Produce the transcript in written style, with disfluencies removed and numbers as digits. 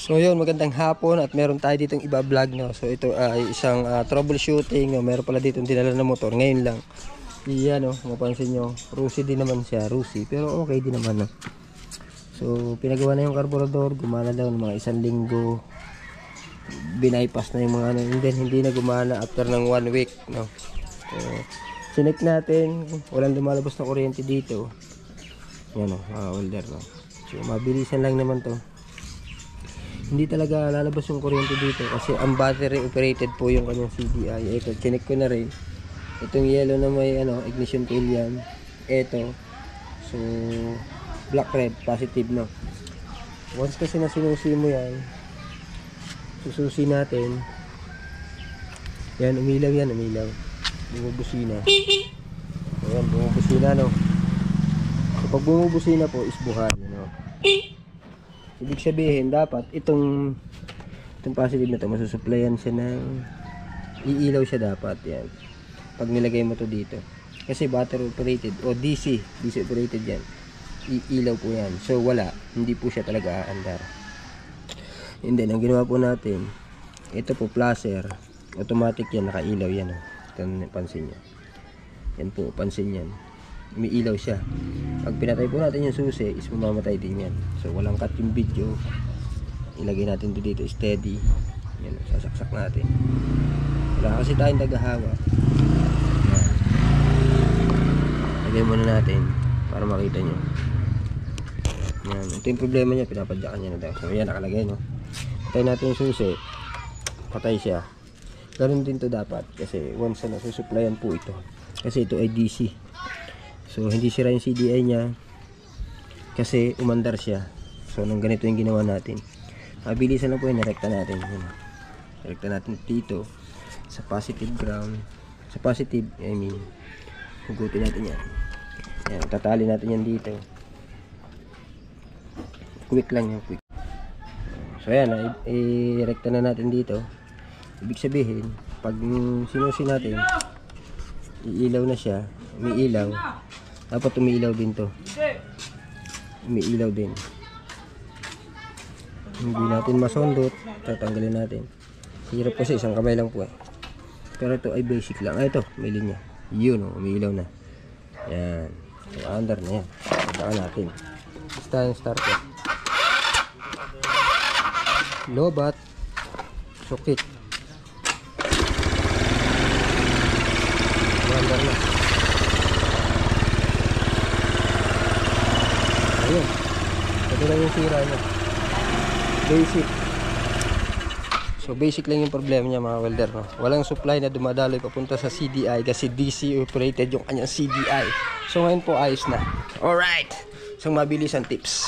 So yun, magandang hapon at meron tayo ditong iba vlog, no. So ito ay isang troubleshooting, no. Meron pala ditong dinala na motor ngayon lang. Iyan, no, mapansin nyo, Rusi din naman siya, Rusi, pero okay din naman, no. So pinagawa na yung carburetor, gumana daw ng mga 1 linggo. Binaypass na yung mga ano, and then hindi na gumana after ng 1 week, no. So sinek natin, walang lumalabas na kuryente dito. Yan, no, welder, no. So mabilisan lang naman to. Hindi talaga lalabas yung kuryente dito kasi ang battery operated po yung kanyang CDI. Ito, chinek ko na rin. Itong yellow na may ignition coil yan. Ito. So, black red, positive, no. Once kasi na sinusi mo yan, sususi natin. Yan, umilaw yan, umilaw. Bumubusina. Ayan, bumubusina, no. So, pag bumubusina po, is buhay, no. Ibig sabihin, dapat itong positive na to, masusuplayan siya ng iilaw siya dapat. Yan. Pag nilagay mo to dito. Kasi battery operated o DC operated yan. Iilaw po yan. So wala, hindi po siya talaga aandar. And then, ang ginawa po natin, ito po flasher. Automatic yan, nakailaw yan. Ito, pansin nyo. Yan po, pansin yan. Umiilaw siya. Pag pinatay po natin yung susi, is mamamatay din yan. So walang cut yung video. Ilagay natin dito steady. Yan, sasaksak natin. Wala kasi tayong naghahawa. Yan. Lagay muna natin para makita nyo. Yan. Ito yung problema niya, pinapadyakan niya na daw. So yan, nakalagay, no. Patay natin yung susi, patay siya. Ganun din to dapat kasi once na susuplayan po ito. Kasi ito ay DC. So hindi sira yung CDI niya kasi umandar siya. So nang ganito yung ginawa natin, mabilisan lang po yung narekta natin. Narekta natin dito sa positive ground. Sa positive, I mean, hugutin natin yan. Yan, tatali natin yan dito. Quick lang yung quick. So yan, i-rekta na natin dito. Ibig sabihin, pag sinusi natin, iilaw na siya, umiilaw. Dapat umiilaw din to. Umiilaw din. Hindi natin masondot, tatanggalin natin. Hirap kasi, isang kamay lang po eh. Pero ito ay basic lang. Ito, may linya. Yun, umiilaw na. Yan. So, under na yan. Pagdaan natin. Basta yung starter. Lobat. Sukit. Under na. Ayun. Ito lang yung sira niya. Basic. So basic lang yung problema niya, mga welder, no? Walang supply na dumadaloy papunta sa CDI kasi DC operated yung kanyang CDI. So ngayon po ayos na. Alright. So mabilis ang tips.